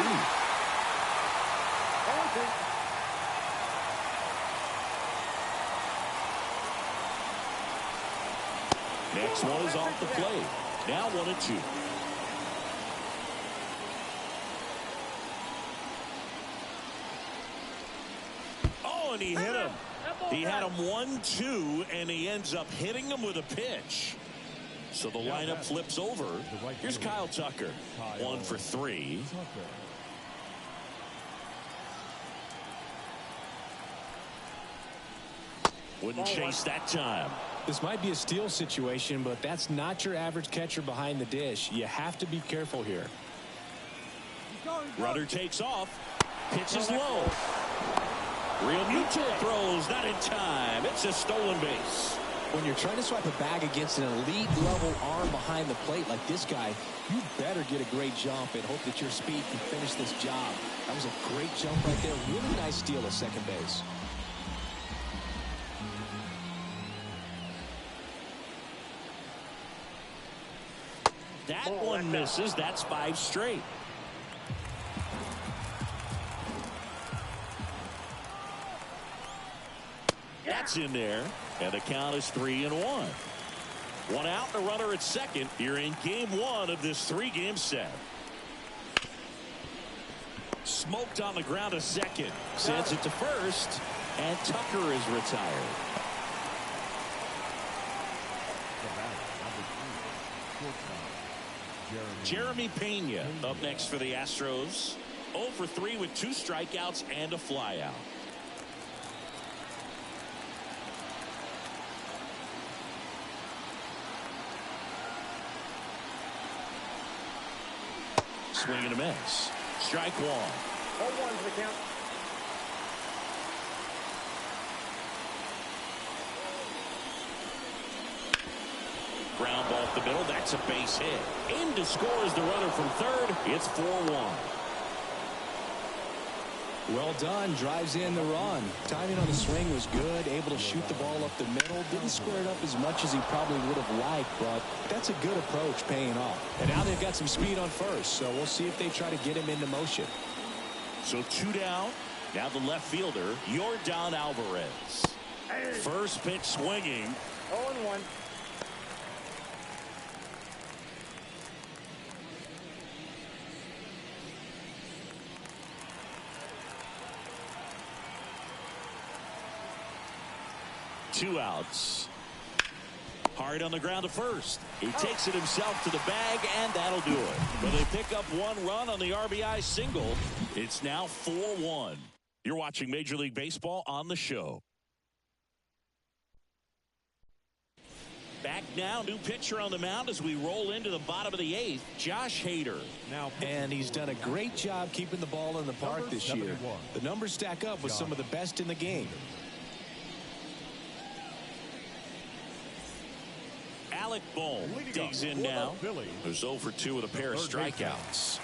Next one is off the plate. Now 1-2. Oh, and he hit him. He had him 1-2, and he ends up hitting him with a pitch. So the lineup flips over. Here's Kyle Tucker. 1 for 3. Wouldn't chase that time. This might be a steal situation, but that's not your average catcher behind the dish. You have to be careful here. Runner takes off. Pitches low. Real mutual throws, not in time. It's a stolen base. When you're trying to swipe a bag against an elite level arm behind the plate like this guy, you better get a great jump and hope that your speed can finish this job. That was a great jump right there. Really nice steal at second base. That one misses. That's 5 straight. That's in there, and the count is 3-1. One out, and a runner at second here in game 1 of this 3-game set. Smoked on the ground to second. Sends it to first, and Tucker is retired. Jeremy Pena up next for the Astros. 0 for 3 with 2 strikeouts and a flyout. Swing and a miss. Strike one. 0-1's the count. Ground ball up the middle. That's a base hit. In to score is the runner from third. It's 4-1. Well done. Drives in the run. Timing on the swing was good. Able to shoot the ball up the middle. Didn't square it up as much as he probably would have liked, but that's a good approach paying off. And now they've got some speed on first, so we'll see if they try to get him into motion. So 2 down. Now the left fielder, Yordan Alvarez. First pitch swinging. 0-1. Two outs. Hard on the ground to first. He takes it himself to the bag, and that'll do it. But they pick up 1 run on the RBI single. It's now 4-1. You're watching Major League Baseball on the show. Back now, new pitcher on the mound as we roll into the bottom of the 8th, Josh Hader. And he's done a great job keeping the ball in the park this year. The numbers stack up with some of the best in the game. Alec Bohm digs in now. There's 0 for 2 with a pair of strikeouts.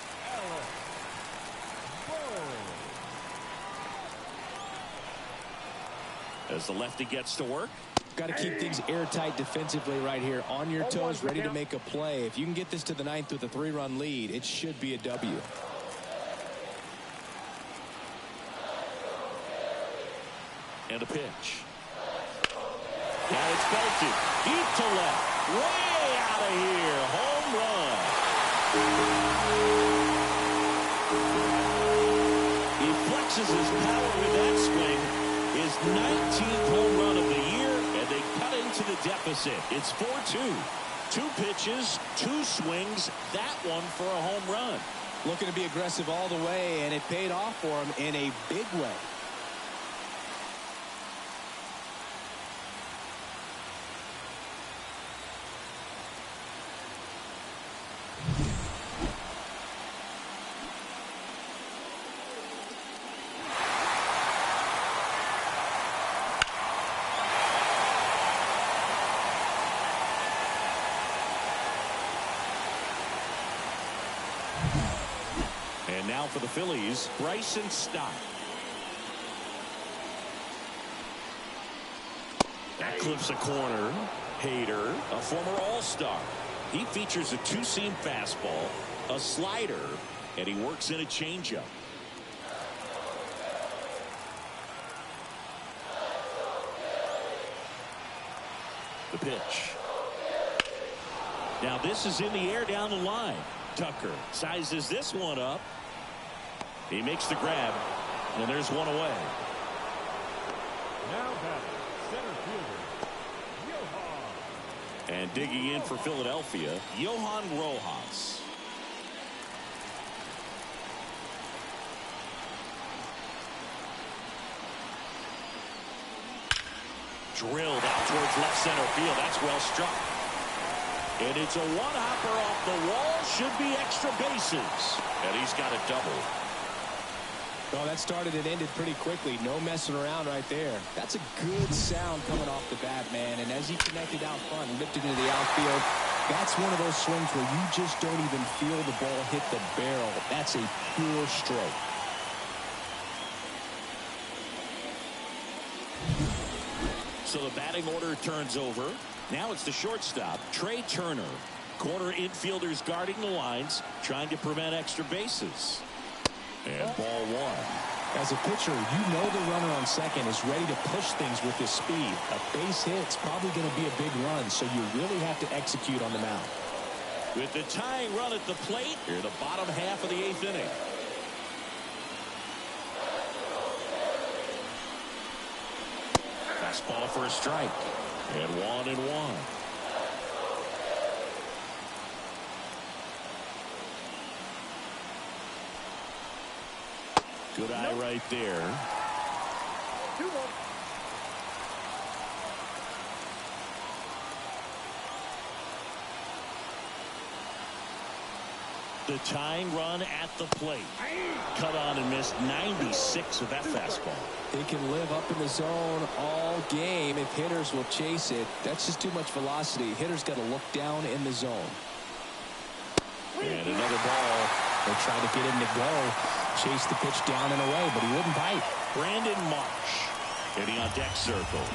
as the lefty gets to work. Got to keep things airtight defensively right here. On your toes, ready to make a play. If you can get this to the ninth with a 3-run lead, it should be a W. And a pitch. Now it's belted. Deep to left. Way out of here. Home run. He flexes his power with that swing. His 19th home run of the year, and they cut into the deficit. It's 4-2. 2 pitches, 2 swings, that one for a home run. Looking to be aggressive all the way, and it paid off for him in a big way. And now for the Phillies, Bryson Stott. That clips a corner. Hader, a former All-Star. He features a 2-seam fastball, a slider, and he works in a changeup. The pitch. Now this is in the air down the line. Tucker sizes this one up. He makes the grab, and there's one away. Now batting, center fielder, Johan. And digging in for Philadelphia, Johan Rojas. Drilled out towards left center field. That's well struck. And it's a one-hopper off the wall. Should be extra bases. And he's got a double. Well, that started and ended pretty quickly. No messing around right there. That's a good sound coming off the bat, man. And as he connected out front and lifted into the outfield, that's one of those swings where you just don't even feel the ball hit the barrel. That's a pure stroke. So the batting order turns over. Now it's the shortstop, Trey Turner. Corner infielders guarding the lines, trying to prevent extra bases. And ball 1. As a pitcher, you know the runner on second is ready to push things with his speed. A base hit's probably going to be a big run, so you really have to execute on the mound. With the tying run at the plate, here the bottom half of the 8th inning. Fastball for a strike. And 1-1. Good eye right there. 2-1. The tying run at the plate. Cut on and missed 96 with that fastball. They can live up in the zone all game if hitters will chase it. That's just too much velocity. Hitters got to look down in the zone. And another ball. They're trying to get him to go. Chase the pitch down and away, but he wouldn't bite. Brandon Marsh hitting on deck circle.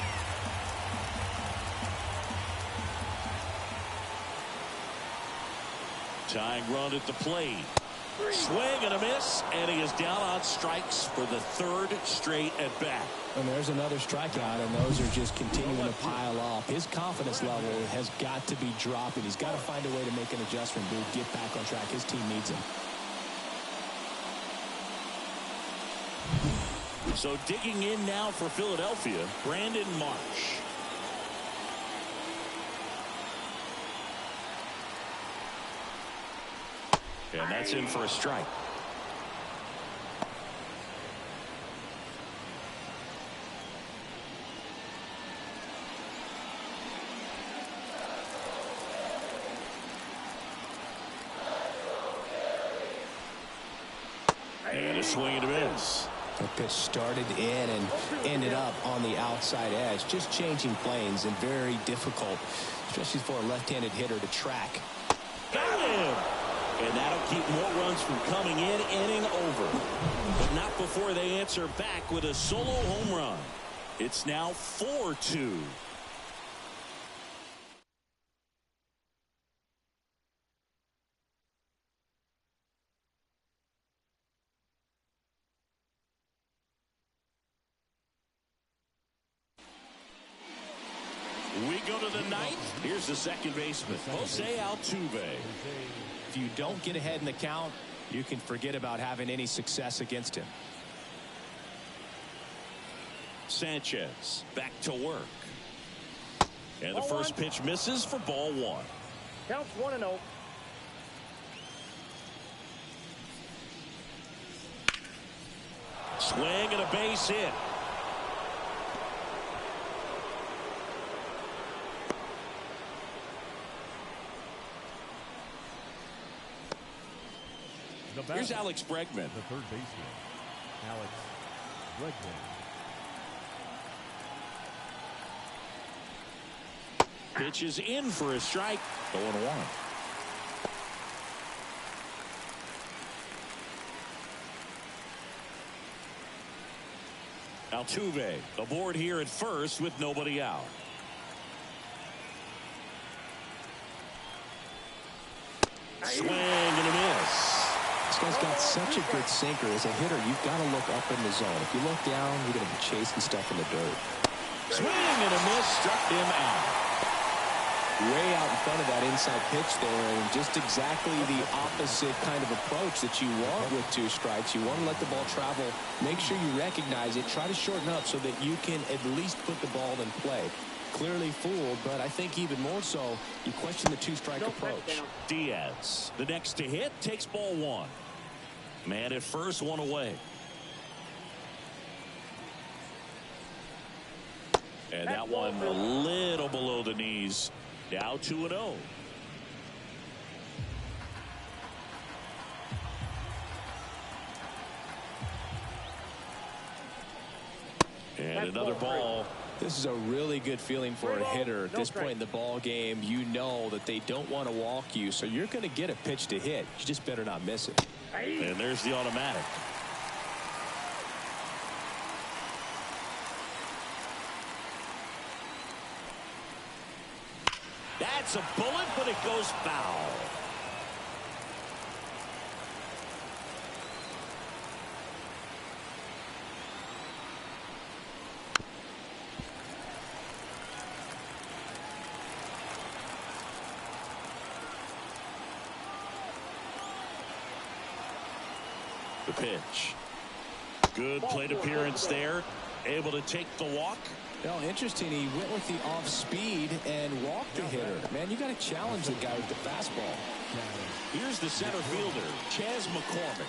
Tying run at the plate. Swing and a miss, and he is down on strikes for the 3rd straight at bat. And there's another strikeout, and those are just continuing to pile up. His confidence level has got to be dropping. He's got to find a way to make an adjustment, dude. Get back on track. His team needs him. So digging in now for Philadelphia, Brandon Marsh. And that's in for a strike. And a swing and a miss. The pitch started in and ended up on the outside edge. Just changing planes and very difficult, especially for a left-handed hitter to track. Got him! And that'll keep more runs from coming inning over. But not before they answer back with a solo home run. It's now 4-2. We go to the ninth. Here's the second baseman, Jose Altuve. If you don't get ahead in the count, you can forget about having any success against him. Sanchez back to work. And the first pitch misses for ball one. Counts 1-0. Swing and a base hit. Here's Alex Bregman. The third baseman, Alex Bregman. Pitch is in for a strike. 0-1. Altuve aboard here at first with nobody out. Swing and a miss. This guy's got such a good sinker. As a hitter, you've got to look up in the zone. If you look down, you're going to be chasing stuff in the dirt. Swing and a miss, struck him out. Way out in front of that inside pitch there, and just exactly the opposite kind of approach that you want with two strikes. You want to let the ball travel. Make sure you recognize it. Try to shorten up so that you can at least put the ball in play. Clearly fooled, but I think even more so, you question the two-strike approach. Diaz, the next to hit, takes ball one. Man at first, one away. And that one a little below the knees. Now 2-0. And another ball. This is a really good feeling for a hitter at this point in the ball game. You know that they don't want to walk you, so you're going to get a pitch to hit. You just better not miss it. And there's the automatic. That's a bullet, but it goes foul. The pitch. Good plate appearance there. Able to take the walk. No, interesting. He went with the off speed and walked the hitter. Man, you got to challenge the guy with the fastball. Here's the center fielder, Chas McCormick.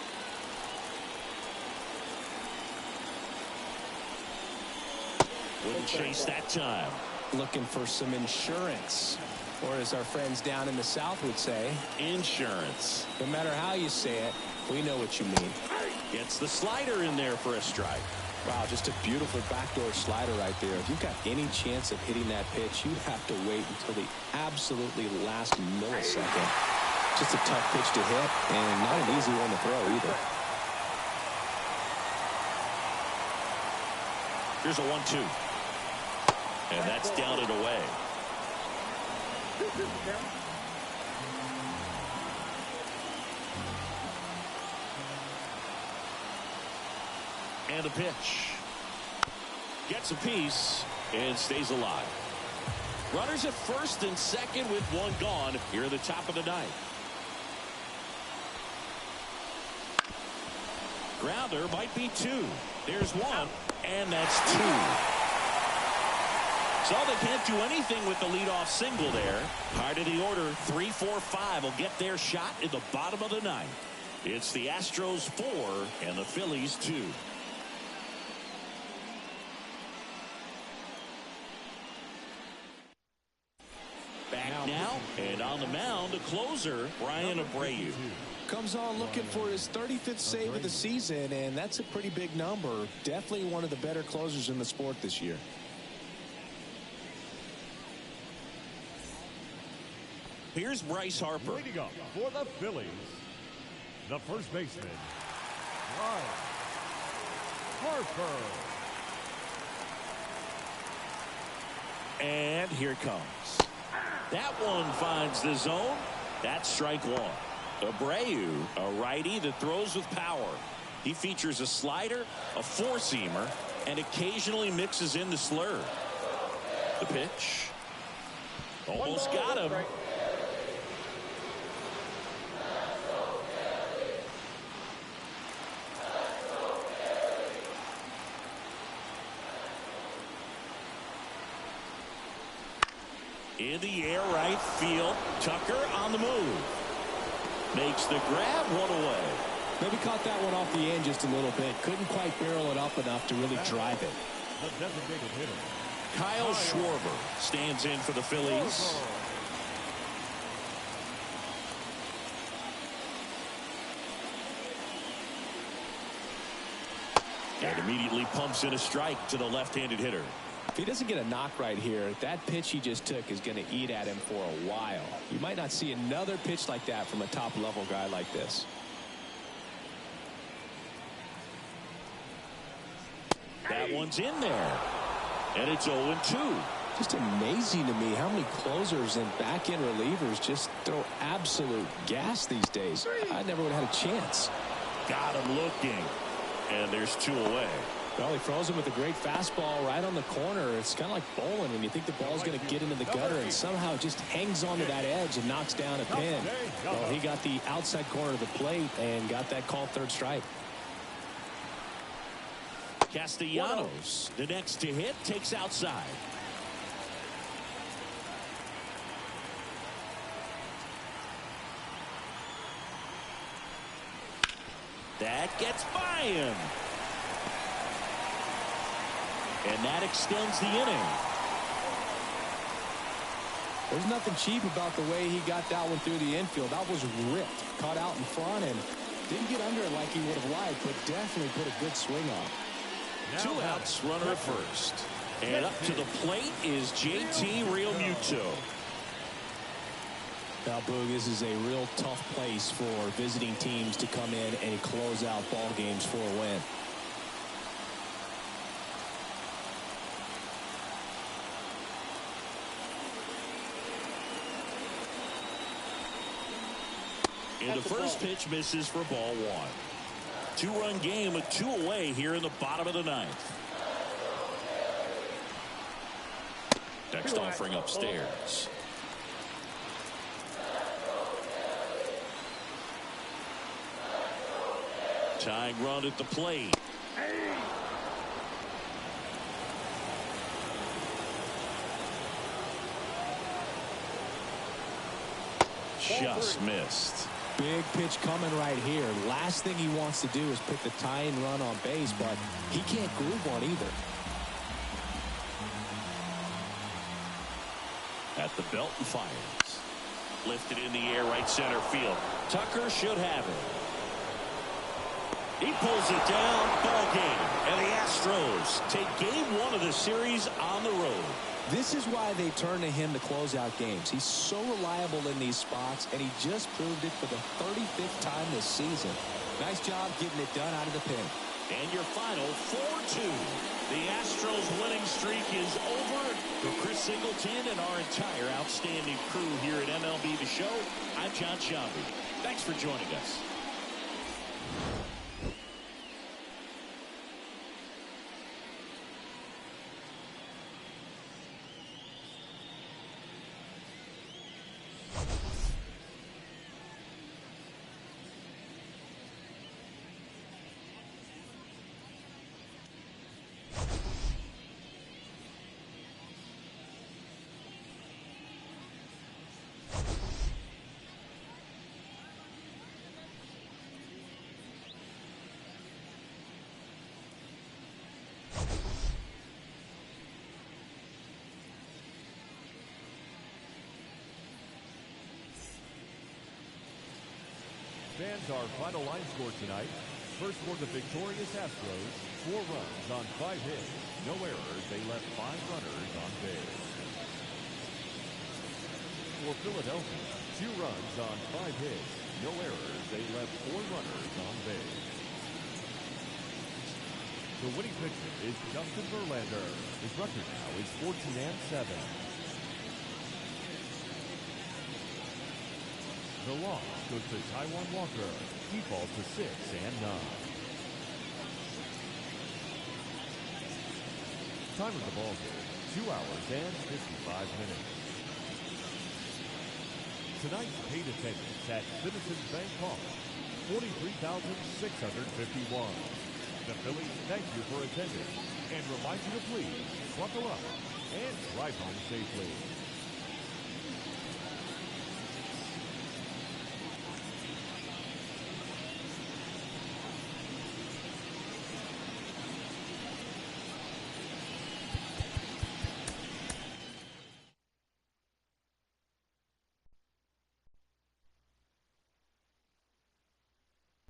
Wouldn't chase that time. Looking for some insurance, or as our friends down in the South would say, insurance. No matter how you say it, we know what you mean. Gets the slider in there for a strike. Wow, just a beautiful backdoor slider right there. If you've got any chance of hitting that pitch, you have to wait until the absolutely last millisecond. Just a tough pitch to hit, and not an easy one to throw either. Here's a 1-2. And that's down and away. And a pitch. Gets a piece and stays alive. Runners at first and second with one gone here at the top of the ninth. Grounder might be two. There's one, and that's two. So they can't do anything with the leadoff single there. High to the order, 3, 4, 5 will get their shot in the bottom of the ninth. It's the Astros 4 and the Phillies 2. Back now, and on the mound, the closer, Brian Abreu. Comes on looking for his 35th save of the season, and that's a pretty big number. Definitely one of the better closers in the sport this year. Here's Bryce Harper. Leading up for the Phillies, the first baseman, Bryce Harper. and here it comes. That one finds the zone. That's strike one. Abreu, a righty that throws with power. He features a slider, a four-seamer, and occasionally mixes in the slurve. The pitch. Almost got him. In the air, right field. Tucker on the move. Makes the grab, one away. Maybe caught that one off the end just a little bit. Couldn't quite barrel it up enough to really drive it. The designated hitter, Kyle Schwarber stands in for the Phillies. And immediately pumps in a strike to the left-handed hitter. If he doesn't get a knock right here, that pitch he just took is going to eat at him for a while. You might not see another pitch like that from a top-level guy like this. That one's in there. And it's 0-2. Just amazing to me how many closers and back-end relievers just throw absolute gas these days. I never would have had a chance. Got him looking. And there's 2 away. Well, he throws him with a great fastball right on the corner. It's kind of like bowling when you think the ball's going to get into the gutter and somehow it just hangs onto that edge and knocks down a pin. Well, he got the outside corner of the plate and got that called third strike. Castellanos, the next to hit, takes outside. That gets by him. And that extends the inning. There's nothing cheap about the way he got that one through the infield. That was ripped, caught out in front, and didn't get under it like he would have liked, but definitely put a good swing on. 2 outs, runner at first. And up to the plate is JT Realmuto. Now, Boog, this is a real tough place for visiting teams to come in and close out ball games for a win. And the first pitch misses for ball 1. 2-run game with 2 away here in the bottom of the 9th. Next offering upstairs. Tying run at the plate. Just missed. Big pitch coming right here. Last thing he wants to do is put the tying run on base, but he can't groove one either. At the belt and fires. Lifted in the air, right center field. Tucker should have it. He pulls it down. Ball game. And the Astros take game 1 of the series on the road. This is why they turn to him to close out games. He's so reliable in these spots, and he just proved it for the 35th time this season. Nice job getting it done out of the pen. And your final 4-2. The Astros winning streak is over. For Chris Singleton and our entire outstanding crew here at MLB The Show, I'm John Sciambi. Thanks for joining us. Fans, our final line score tonight. First for the victorious Astros, 4 runs on 5 hits. No errors. They left 5 runners on base. For Philadelphia, 2 runs on 5 hits. No errors. They left 4 runners on base. The winning pitcher is Justin Verlander. His record now is 14-7. The loss goes to Taijuan Walker. He falls to 6-9. Time of the ball game, 2 hours and 55 minutes. Tonight's paid attendance at Citizens Bank Park, 43,651. The Phillies thank you for attending and remind you to please buckle up and drive home safely.